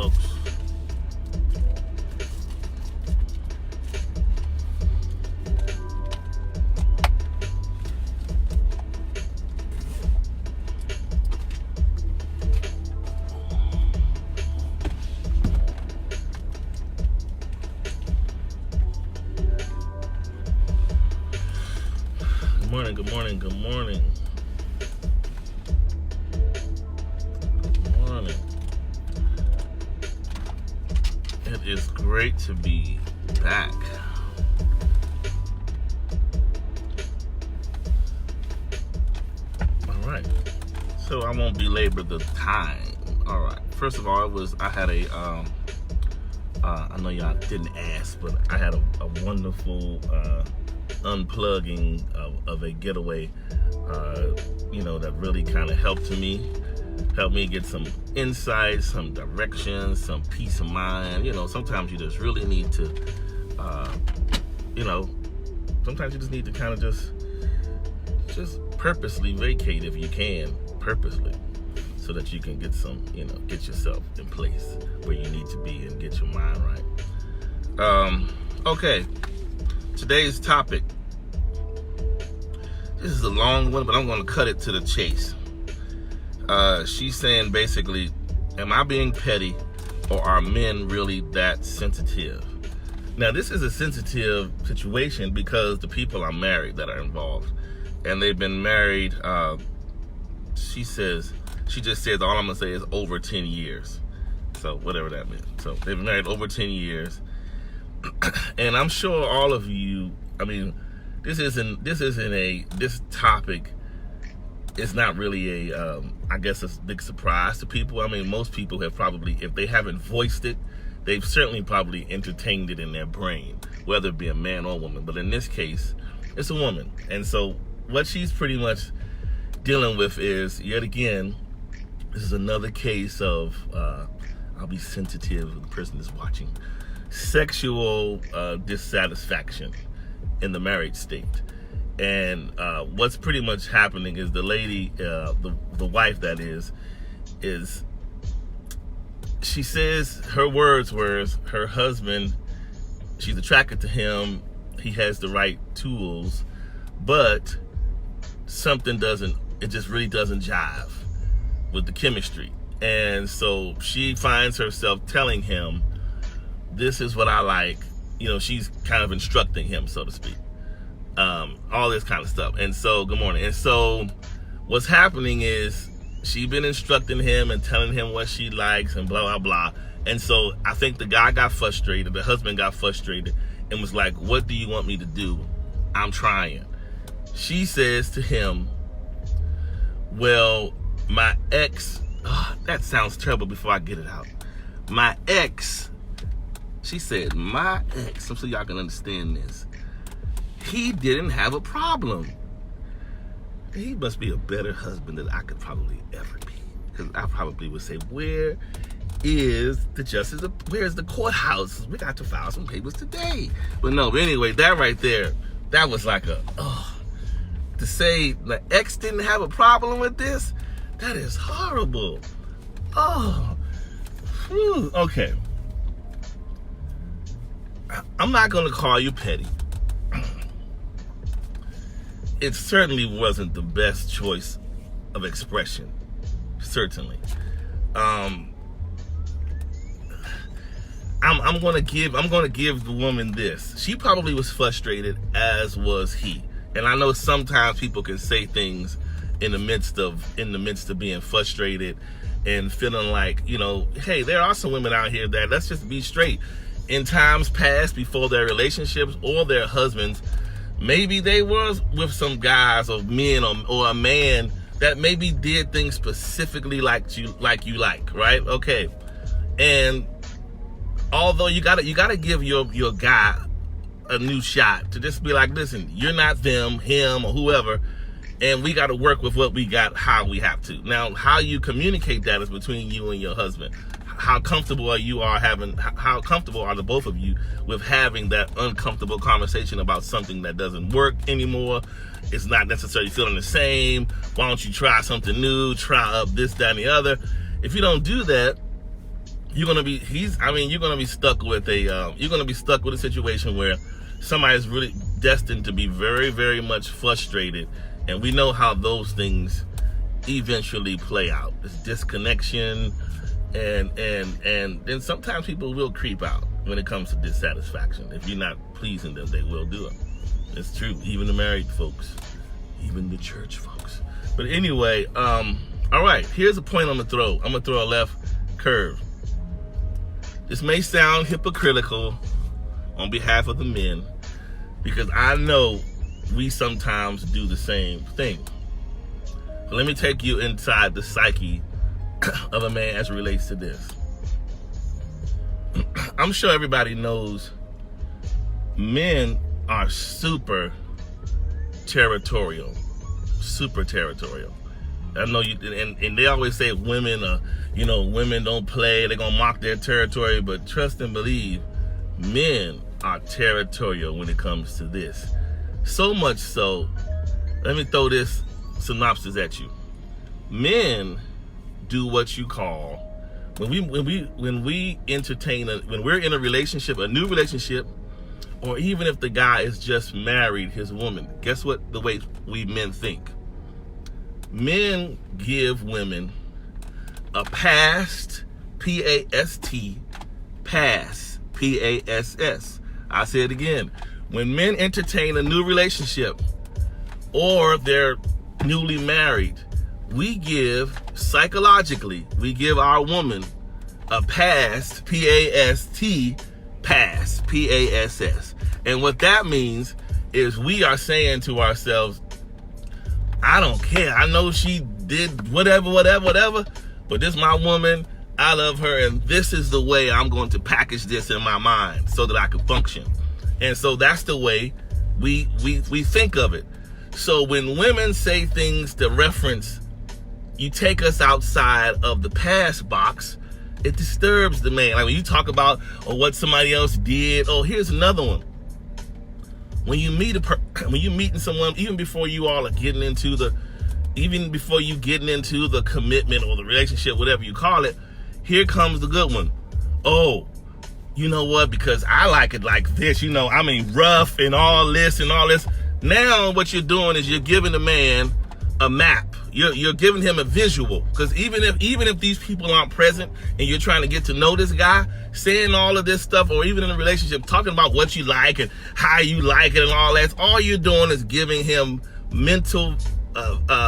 folks. Good morning. Good morning. It is great to be back. All right. So I won't belabor the time. All right. First of all, I had a I know y'all didn't ask, but I had a wonderful unplugging of a getaway, that really kind of helped me get some insight, some direction, some peace of mind. Sometimes you just really need to, sometimes you just need to kind of just purposely vacate if you can, purposely, so that you can get get yourself in place where you need to be and get your mind right. Okay. Today's topic, this is a long one, but I'm going to cut it to the chase. She's saying basically, am I being petty, or are men really that sensitive? Now, this is a sensitive situation because the people are married that are involved, and they've been married, she just says, all I'm going to say is over 10 years. So whatever that means. So they've been married over 10 years. And I'm sure all of you, this topic is not really I guess a big surprise to people. Most people have probably, if they haven't voiced it, they've certainly probably entertained it in their brain, whether it be a man or a woman. But in this case, it's a woman. And so what she's pretty much dealing with is, yet again, this is another case of, I'll be sensitive, the person is watching, sexual dissatisfaction in the married state. And what's pretty much happening is the lady, the wife that is she says, her words were, her husband, she's attracted to him, he has the right tools, but it just really doesn't jive with the chemistry. And so she finds herself telling him, this is what I like. She's kind of instructing him, so to speak. All this kind of stuff. And so, good morning. And so what's happening is she's been instructing him and telling him what she likes and blah, blah, blah. And so I think the guy got frustrated, the husband got frustrated and was like, what do you want me to do? I'm trying. She says to him, well, my ex, that sounds terrible before I get it out. My ex, she said, my ex, so y'all can understand this, he didn't have a problem. He must be a better husband than I could probably ever be. Because I probably would say, where is the justice? Where's the courthouse? We got to file some papers today. But anyway, that right there, that was like to say the ex didn't have a problem with this, that is horrible. Okay. I'm not going to call you petty. It certainly wasn't the best choice of expression. Certainly. I'm going to give the woman this. She probably was frustrated, as was he. And I know sometimes people can say things in the midst of being frustrated and feeling like, hey, there are some women out here that, let's just be straight, in times past before their relationships or their husbands, maybe they was with some guys or men or a man that maybe did things specifically like you like, right? Okay. And although you gotta give your guy a new shot to just be like, listen, you're not them, him, or whoever, and we got to work with what we got, how we have to. Now, how you communicate that is between you and your husband. How comfortable are the both of you with having that uncomfortable conversation about something that doesn't work anymore? It's not necessarily feeling the same. Why don't you try something new? Try up this, that, and the other. If you don't do that, you're gonna be stuck with a situation where somebody is really destined to be very, very much frustrated, and we know how those things eventually play out. This disconnection, and then sometimes people will creep out when it comes to dissatisfaction. If you're not pleasing them, they will do it. It's true, even the married folks, even the church folks. But anyway, all right, here's a point I'm gonna throw. I'm gonna throw a left curve. This may sound hypocritical on behalf of the men, because I know we sometimes do the same thing. But let me take you inside the psyche of a man as it relates to this. I'm sure everybody knows men are super territorial. I know you, and they always say women are, women don't play, they're gonna mock their territory, but trust and believe, men are territorial when it comes to this. So much so, let me throw this synopsis at you. Men do what you call, when we're in a relationship, a new relationship, or even if the guy is just married his woman, guess what the way we men think? Men give women a past, P-A-S-T, pass, P-A-S-S. I say it again. When men entertain a new relationship or they're newly married, we give our woman a past, P-A-S-T, pass, P-A-S-S. And what that means is we are saying to ourselves, I don't care. I know she did whatever, but this is my woman. I love her, and this is the way I'm going to package this in my mind so that I can function. And so that's the way we think of it. So when women say things to reference, you take us outside of the past box, it disturbs the man. Like when you talk about what somebody else did. Oh, here's another one. When you meeting someone, even before you all are getting into the commitment or the relationship, whatever you call it, here comes the good one. Oh, you know what? Because I like it like this, rough and all this and all this. Now what you're doing is you're giving the man a map. You're giving him a visual, because even if these people aren't present and you're trying to get to know this guy, saying all of this stuff, or even in a relationship, talking about what you like and how you like it and all that, all you're doing is giving him mental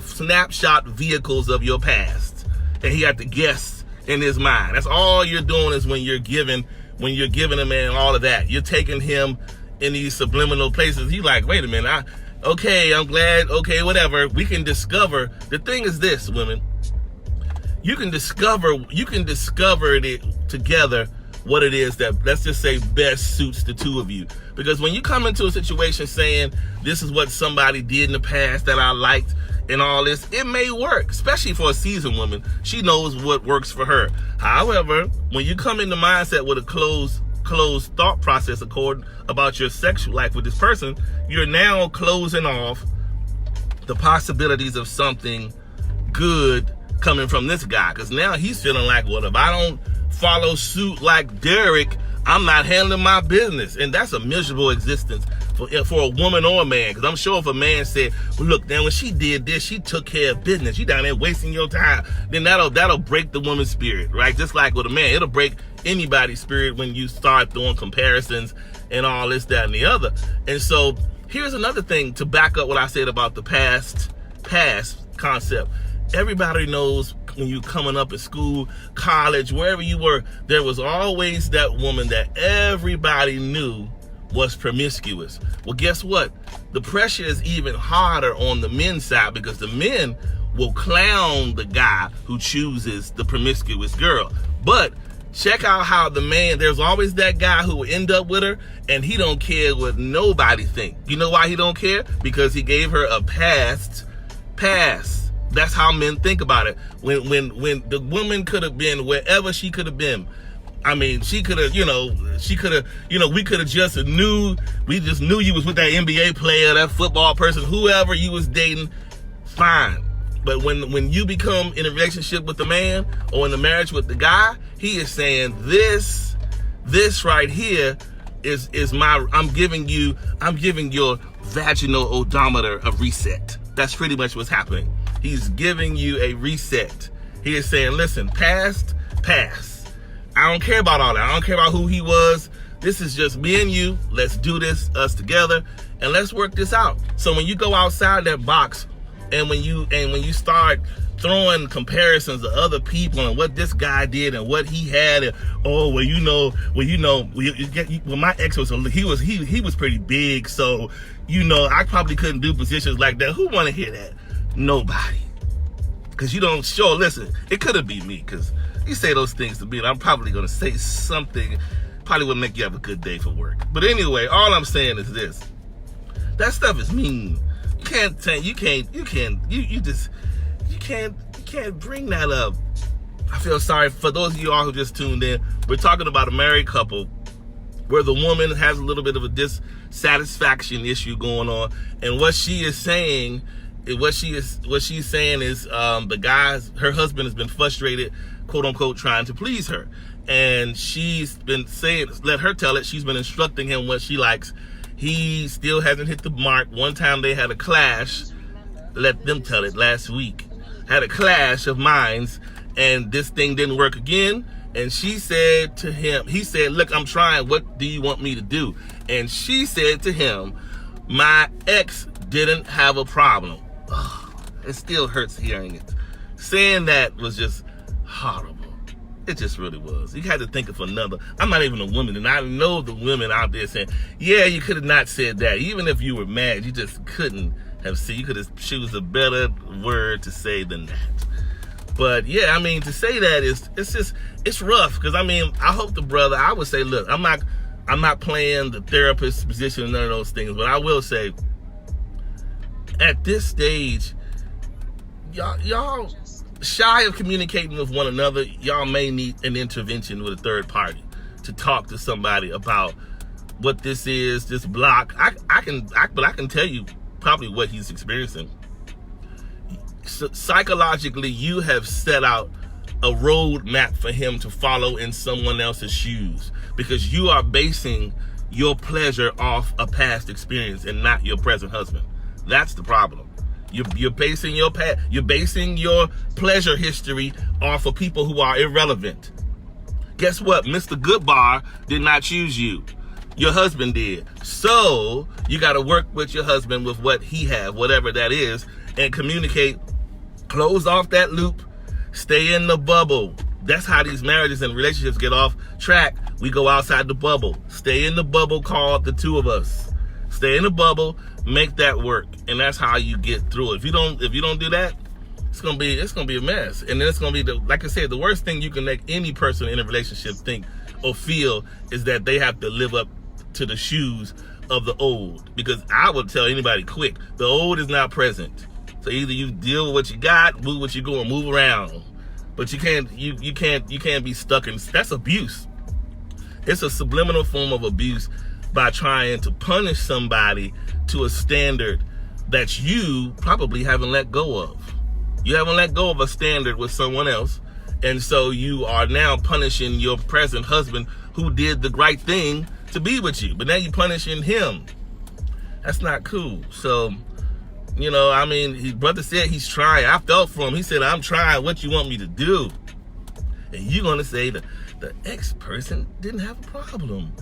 snapshot vehicles of your past, and he had to guess in his mind. That's all you're doing is when you're giving a man all of that. You're taking him in these subliminal places. He's like, wait a minute, okay, I'm glad, okay, whatever. We can discover, the thing is this, women, you can discover it together what it is that, let's just say, best suits the two of you. Because when you come into a situation saying, this is what somebody did in the past that I liked and all this, it may work, especially for a seasoned woman. She knows what works for her. However, when you come in the mindset with a closed thought process about your sexual life with this person, you're now closing off the possibilities of something good coming from this guy. Because now he's feeling like, well, if I don't follow suit like Derek, I'm not handling my business. And that's a miserable existence for a woman or a man. Because I'm sure if a man said, well, look, now when she did this, she took care of business, you down there wasting your time, then that'll break the woman's spirit, right? Just like with a man, it'll break anybody's spirit when you start doing comparisons and all this, that, and the other. And so here's another thing to back up what I said about the past concept. Everybody knows when you coming up at school, college, wherever you were, there was always that woman that everybody knew was promiscuous. Well, guess what? The pressure is even harder on the men's side, because the men will clown the guy who chooses the promiscuous girl. But check out how the man, there's always that guy who will end up with her and he don't care what nobody think. You know why he don't care? Because he gave her a pass. That's how men think about it. When the woman could have been wherever she could have been. I mean, we could have just knew you was with that NBA player, that football person, whoever you was dating, fine. But when you become in a relationship with the man or in a marriage with the guy, he is saying this right here is my, I'm giving your vaginal odometer a reset. That's pretty much what's happening. He's giving you a reset. He is saying, listen, pass. I don't care about all that. I don't care about who he was. This is just me and you. Let's do this, us together, and let's work this out. So when you go outside that box, and when you start throwing comparisons to other people and what this guy did and what he had, and my ex was he was pretty big, so I probably couldn't do positions like that. Who want to hear that? Nobody. Because you don't show. Listen, it could have been me, because you say those things to me, and I'm probably gonna say something probably would make you have a good day for work. But anyway, all I'm saying is this: that stuff is mean. You can't bring that up. I feel sorry for those of you all who just tuned in. We're talking about a married couple where the woman has a little bit of a dissatisfaction issue going on, and what she's saying is her husband has been frustrated, quote unquote, trying to please her, and she's been saying, let her tell it, she's been instructing him what she likes. He still hasn't hit the mark. One time they had a clash, let them tell it, last week. Had a clash of minds, and this thing didn't work again. And she said to him, he said, look, I'm trying. What do you want me to do? And she said to him, my ex didn't have a problem. Oh, it still hurts hearing it. Saying that was just horrible. It just really was. You had to think of another. I'm not even a woman, and I know the women out there saying, yeah, you could have not said that. Even if you were mad, you just couldn't have said. You could have choose a better word to say than that. But yeah, I mean, to say that it's rough, because I hope the brother, I would say, look, I'm not playing the therapist position and none of those things, but I will say, at this stage, y'all shy of communicating with one another. Y'all may need an intervention with a third party to talk to somebody about what this is, this block. I can tell you probably what he's experiencing. Psychologically, you have set out a roadmap for him to follow in someone else's shoes, because you are basing your pleasure off a past experience and not your present husband. That's the problem. You're basing your pleasure history off of people who are irrelevant. Guess what? Mr. Goodbar did not choose you. Your husband did. So you got to work with your husband with what he have, whatever that is, and communicate. Close off that loop. Stay in the bubble. That's how these marriages and relationships get off track. We go outside the bubble. Stay in the bubble called the two of us. Stay in the bubble, make that work, and that's how you get through it. If you don't do that, it's gonna be a mess. And then it's gonna be like I said, the worst thing you can make any person in a relationship think or feel is that they have to live up to the shoes of the old. Because I would tell anybody quick, the old is not present. So either you deal with what you got, move what you go, and move around. But you can't be stuck in. That's abuse. It's a subliminal form of abuse by trying to punish somebody to a standard that you probably haven't let go of. You haven't let go of a standard with someone else, and so you are now punishing your present husband who did the right thing to be with you, but now you're punishing him. That's not cool. So, his brother said he's trying. I felt for him. He said, I'm trying. What you want me to do? And you're going to say the ex-person didn't have a problem.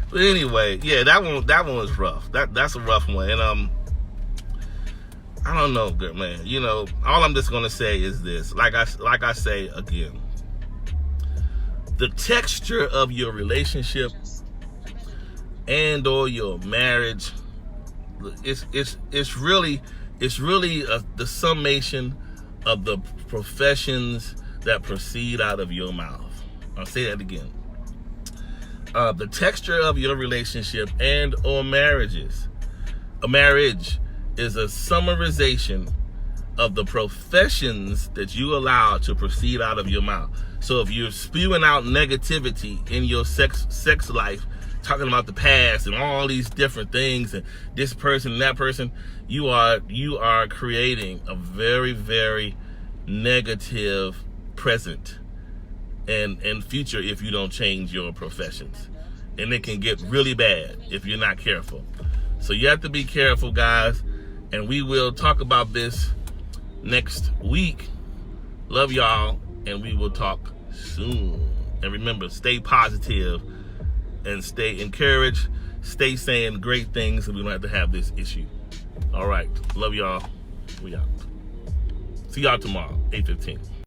But anyway, yeah, that one was rough. That's a rough one. And I don't know, good man. All I'm just gonna say is this. Like I say again, the texture of your relationship and or your marriage, it's really the summation of the professions that proceed out of your mouth. I'll say that again. The texture of your relationship and or marriage is a summarization of the professions that you allow to proceed out of your mouth. So if you're spewing out negativity in your sex life, talking about the past and all these different things and this person and that person, you are creating a very, very negative present and future if you don't change your professions. And it can get really bad if you're not careful. So you have to be careful, guys. And we will talk about this next week. Love y'all, and we will talk soon. And remember, stay positive and stay encouraged. Stay saying great things so we don't have to have this issue. All right. Love y'all. We out. See y'all tomorrow, 8:15.